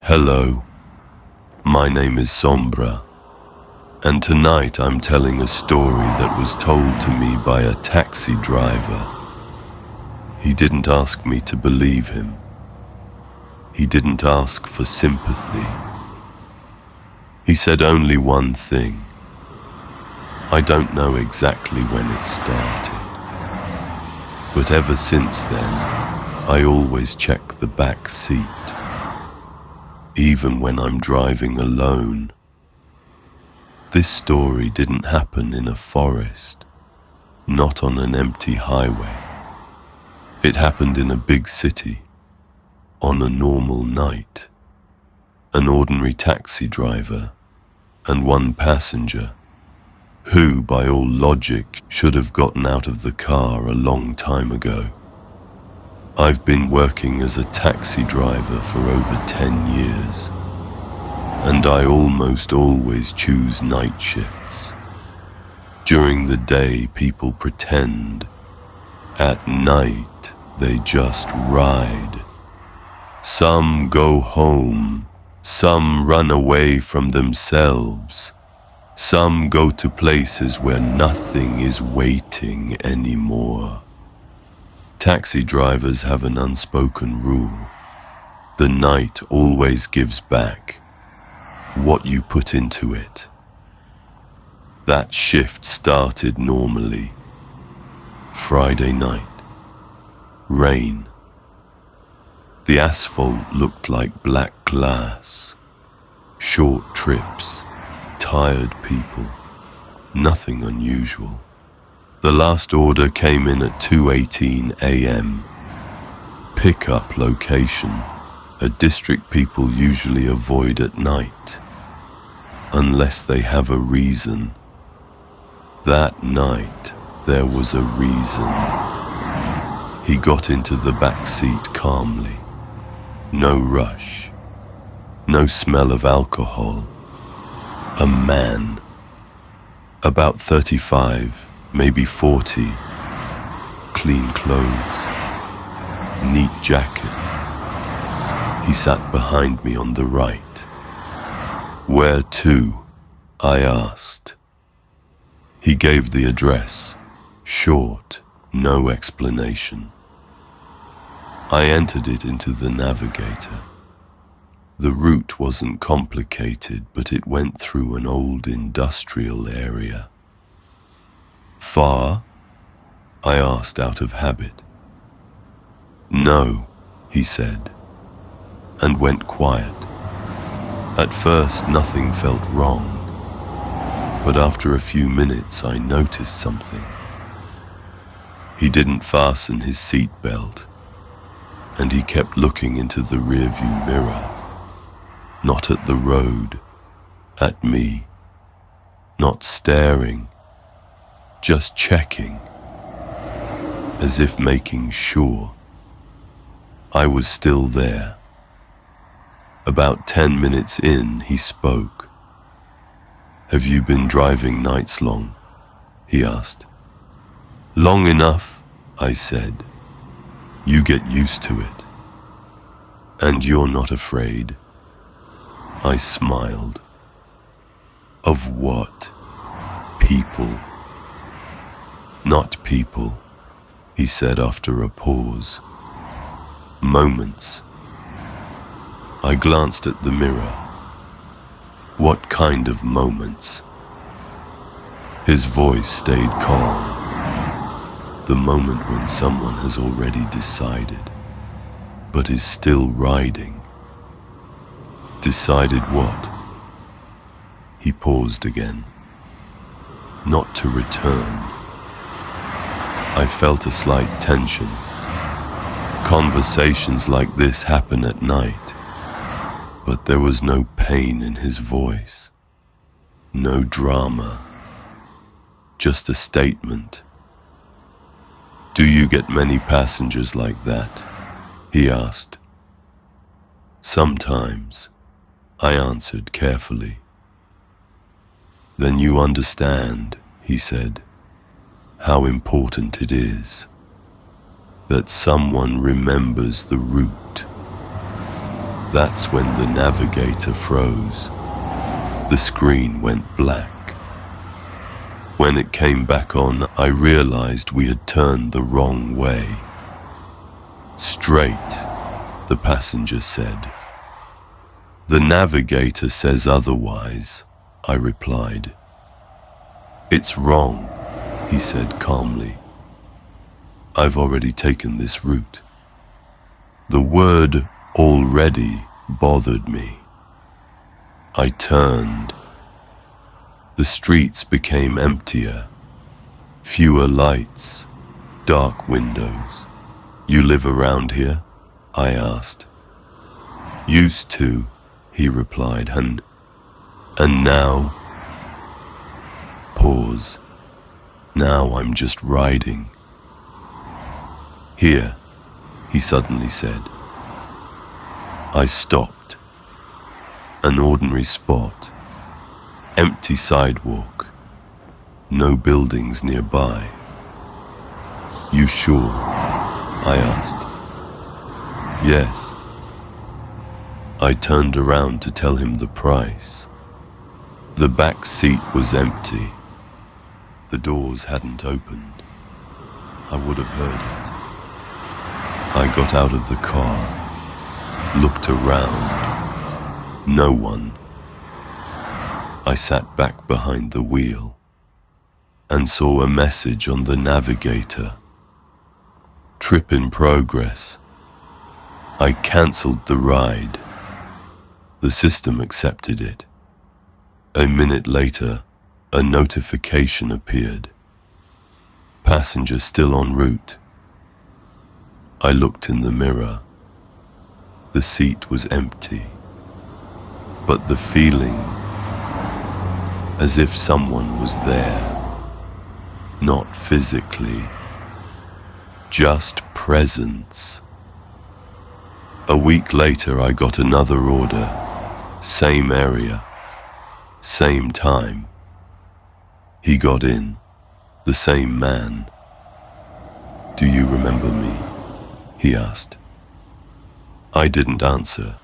Hello, my name is Sombra, and tonight I'm telling a story that was told to me by a taxi driver. He didn't ask me to believe him. He didn't ask for sympathy. He said only one thing. I don't know exactly when it started, but ever since then, I always check the back seat. Even when I'm driving alone. This story didn't happen in a forest, not on an empty highway. It happened in a big city, on a normal night. An ordinary taxi driver and one passenger, who, by all logic, should have gotten out of the car a long time ago. I've been working as a taxi driver for over 10 years, and I almost always choose night shifts. During the day, people pretend. At night, they just ride. Some go home, some run away from themselves, some go to places where nothing is waiting anymore. Taxi drivers have an unspoken rule. The night always gives back what you put into it. That shift started normally. Friday night. Rain. The asphalt looked like black glass. Short trips. Tired people. Nothing unusual. The last order came in at 2:18 a.m. Pickup location, a district people usually avoid at night, unless they have a reason. That night, there was a reason. He got into the back seat calmly. No rush. No smell of alcohol. A man. About 35. Maybe 40, clean clothes, neat jacket. He sat behind me on the right. Where to? I asked. He gave the address, short, no explanation. I entered it into the navigator. The route wasn't complicated, but it went through an old industrial area. Far? I asked out of habit. No, he said, and went quiet. At first, nothing felt wrong, but after a few minutes, I noticed something. He didn't fasten his seat belt, and he kept looking into the rearview mirror, not at the road, at me, not staring, just checking, as if making sure I was still there. About 10 minutes in, he spoke. Have you been driving nights long? He asked. Long enough, I said. You get used to it. And you're not afraid? I smiled. Of what? People. Not people, he said after a pause. Moments. I glanced at the mirror. What kind of moments? His voice stayed calm. The moment when someone has already decided, but is still riding. Decided what? He paused again. Not to return. I felt a slight tension. Conversations like this happen at night, but there was no pain in his voice, no drama, just a statement. Do you get many passengers like that? He asked. Sometimes, I answered carefully. Then you understand, he said, how important it is that someone remembers the route. That's when the navigator froze. The screen went black. When it came back on, I realized we had turned the wrong way. Straight, the passenger said. The navigator says otherwise, I replied. It's wrong, he said calmly. I've already taken this route. The word already bothered me. I turned. The streets became emptier, fewer lights, dark windows. You live around here? I asked. Used to, he replied, and now? Pause. Now I'm just riding. Here, he suddenly said. I stopped. An ordinary spot. Empty sidewalk. No buildings nearby. You sure? I asked. Yes. I turned around to tell him the price. The back seat was empty. The doors hadn't opened. I would have heard it. I got out of the car, looked around. No one. I sat back behind the wheel and saw a message on the navigator. Trip in progress. I cancelled the ride. The system accepted it. A minute later, a notification appeared. Passenger still en route. I looked in the mirror. The seat was empty, but the feeling as if someone was there, not physically, just presence. A week later, I got another order, same area, same time. He got in, the same man. Do you remember me? He asked. I didn't answer.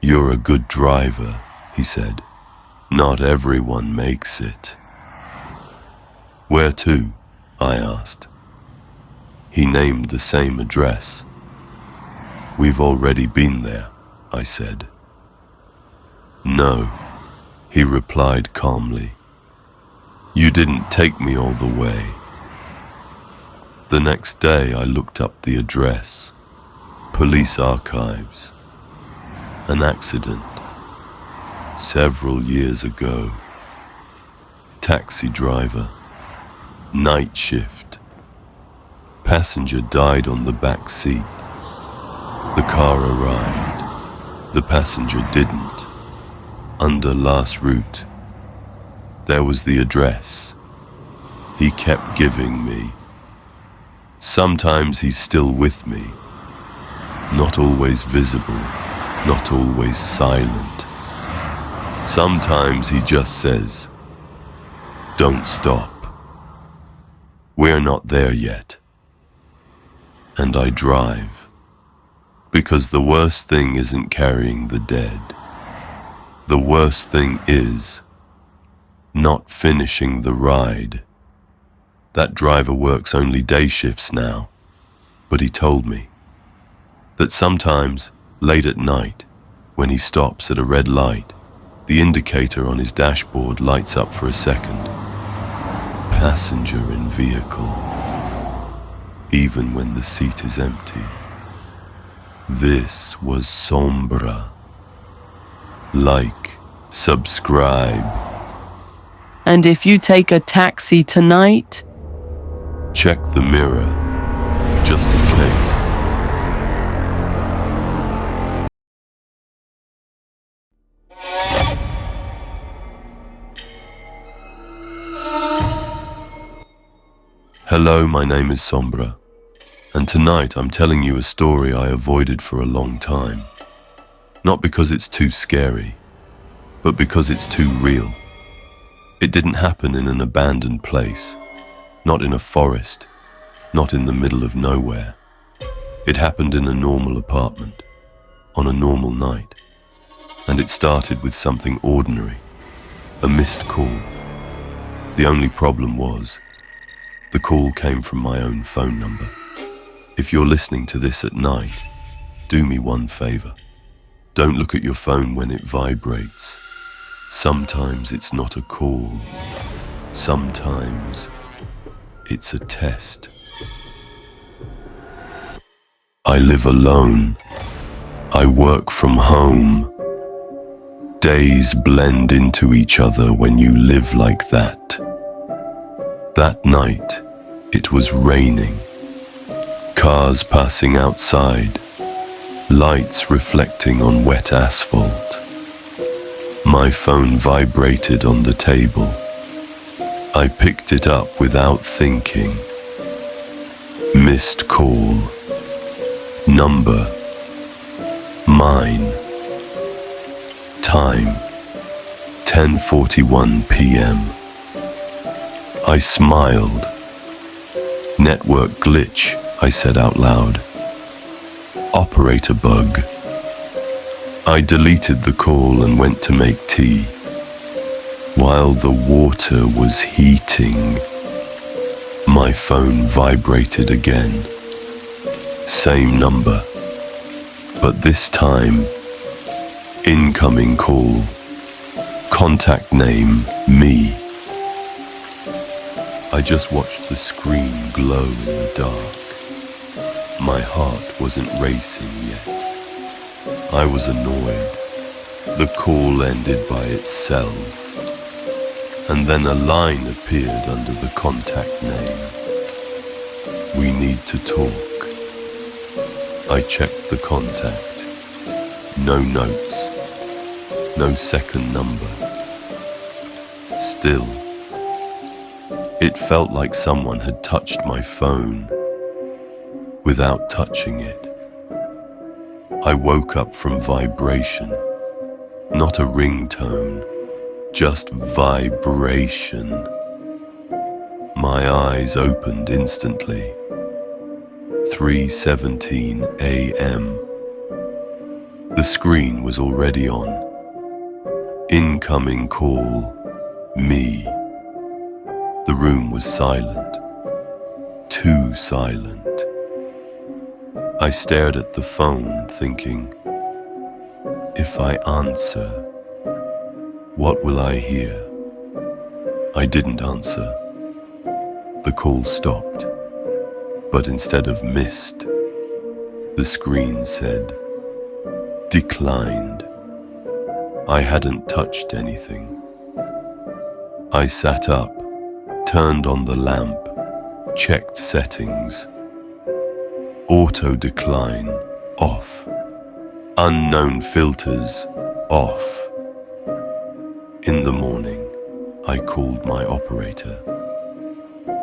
You're a good driver, he said. Not everyone makes it. Where to? I asked. He named the same address. We've already been there, I said. No, he replied calmly. You didn't take me all the way. The next day I looked up the address. Police archives. An accident. Several years ago. Taxi driver. Night shift. Passenger died on the back seat. The car arrived. The passenger didn't. Under last route. There was the address. He kept giving me. Sometimes he's still with me. Not always visible, not always silent. Sometimes he just says, don't stop. We're not there yet. And I drive. Because the worst thing isn't carrying the dead. The worst thing is not finishing the ride. That driver works only day shifts now, but he told me that sometimes, late at night, when he stops at a red light, the indicator on his dashboard lights up for a second. Passenger in vehicle, even when the seat is empty. This was Sombra. Like, subscribe. And if you take a taxi tonight? Check the mirror, just in case. Hello, my name is Sombra, and tonight I'm telling you a story I avoided for a long time. Not because it's too scary, but because it's too real. It didn't happen in an abandoned place, not in a forest, not in the middle of nowhere. It happened in a normal apartment, on a normal night, and it started with something ordinary, a missed call. The only problem was, the call came from my own phone number. If you're listening to this at night, do me one favor. Don't look at your phone when it vibrates. Sometimes it's not a call. Sometimes it's a test. I live alone. I work from home. Days blend into each other when you live like that. That night, it was raining. Cars passing outside, lights reflecting on wet asphalt. My phone vibrated on the table. I picked it up without thinking. Missed call. Number. Mine. Time. 10:41 p.m. I smiled. Network glitch, I said out loud. Operator bug. I deleted the call and went to make tea. While the water was heating, my phone vibrated again. Same number, but this time, incoming call. Contact name, me. I just watched the screen glow in the dark. My heart wasn't racing yet. I was annoyed. The call ended by itself. And then a line appeared under the contact name. We need to talk. I checked the contact. No notes. No second number. Still, it felt like someone had touched my phone without touching it. I woke up from vibration, not a ringtone, just vibration. My eyes opened instantly. 3:17 a.m. The screen was already on. Incoming call, me. The room was silent, too silent. I stared at the phone, thinking, if I answer, what will I hear? I didn't answer. The call stopped, but instead of missed, the screen said, declined. I hadn't touched anything. I sat up, turned on the lamp, checked settings. Auto decline, off. Unknown filters, off. In the morning, I called my operator.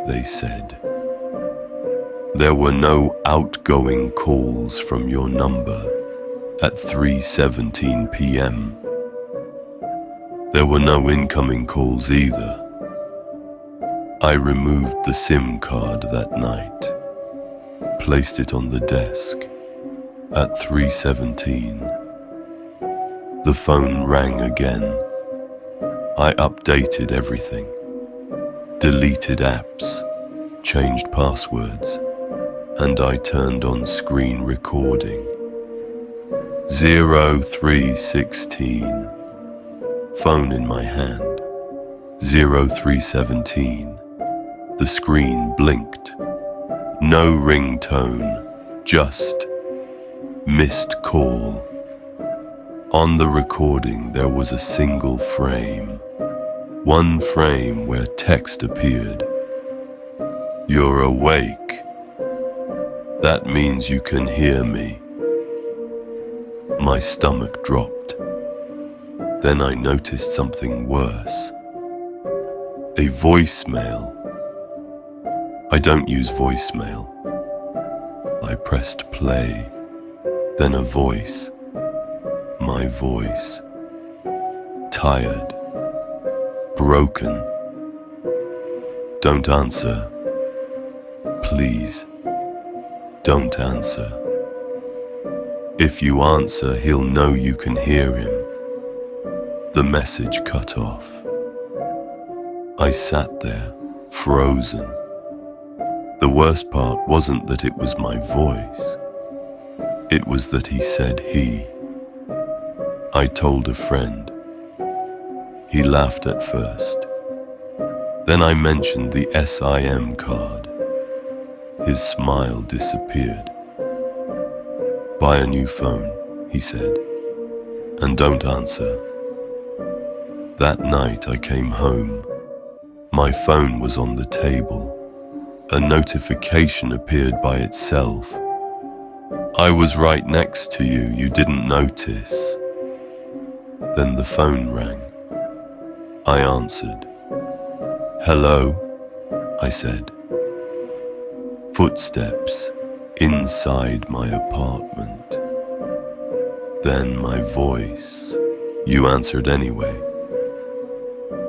They said, there were no outgoing calls from your number at 3:17 p.m. There were no incoming calls either. I removed the SIM card that night, placed it on the desk. At 3:17, the phone rang again. I updated everything, deleted apps, changed passwords, and I turned on screen recording. 0316, phone in my hand. 0317, the screen blinked. No ringtone, just missed call. On the recording there was a single frame. One frame where text appeared. You're awake. That means you can hear me. My stomach dropped. Then I noticed something worse. A voicemail. I don't use voicemail. I pressed play. Then a voice. My voice. Tired. Broken. Don't answer. Please. Don't answer. If you answer, he'll know you can hear him. The message cut off. I sat there, frozen. The worst part wasn't that it was my voice. It was that he said he. I told a friend. He laughed at first. Then I mentioned the SIM card. His smile disappeared. Buy a new phone, he said, and don't answer. That night I came home. My phone was on the table. A notification appeared by itself. I was right next to you, you didn't notice. Then the phone rang. I answered. Hello, I said. Footsteps inside my apartment. Then my voice. You answered anyway.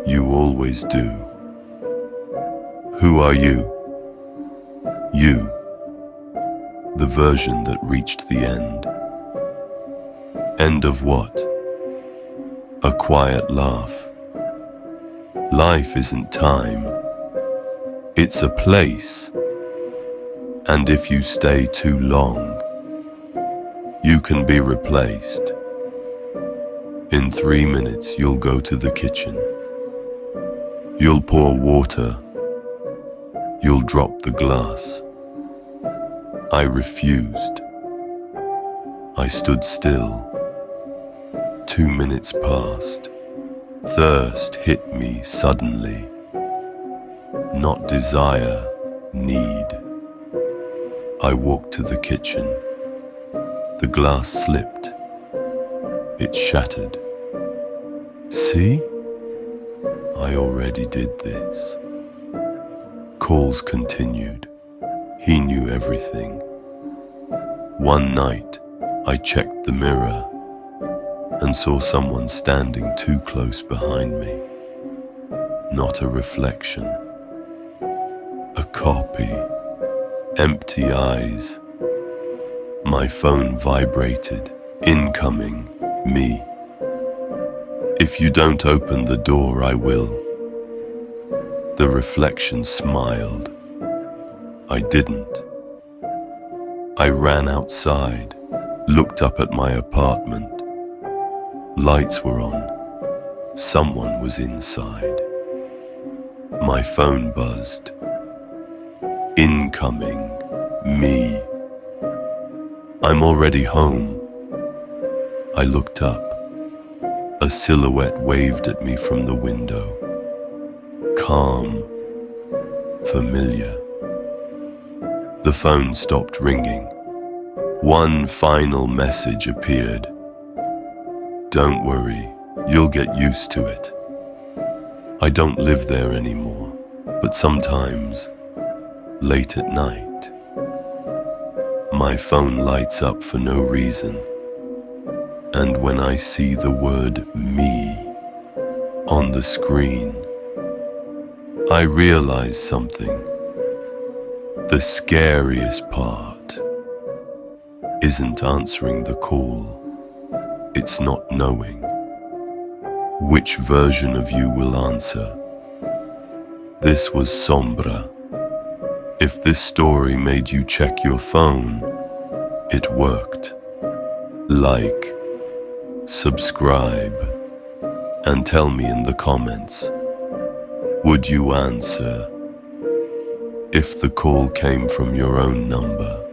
You always do. Who are you? You. The version that reached the end. End of what? A quiet laugh. Life isn't time. It's a place. And if you stay too long, you can be replaced. In 3 minutes, you'll go to the kitchen. You'll pour water. You'll drop the glass. I refused. I stood still. 2 minutes passed. Thirst hit me suddenly. Not desire, need. I walked to the kitchen. The glass slipped. It shattered. See? I already did this. Calls continued. He knew everything. One night, I checked the mirror and saw someone standing too close behind me. Not a reflection. A copy. Empty eyes. My phone vibrated. Incoming. Me. If you don't open the door, I will. The reflection smiled. I didn't. I ran outside, looked up at my apartment. Lights were on. Someone was inside. My phone buzzed. Incoming. Me. I'm already home. I looked up. A silhouette waved at me from the window. Calm. Familiar. The phone stopped ringing. One final message appeared. Don't worry, you'll get used to it. I don't live there anymore, but sometimes, late at night, my phone lights up for no reason. And when I see the word me on the screen, I realize something. The scariest part isn't answering the call. It's not knowing which version of you will answer. This was Sombra. If this story made you check your phone, it worked. Like, subscribe, and tell me in the comments, would you answer if the call came from your own number?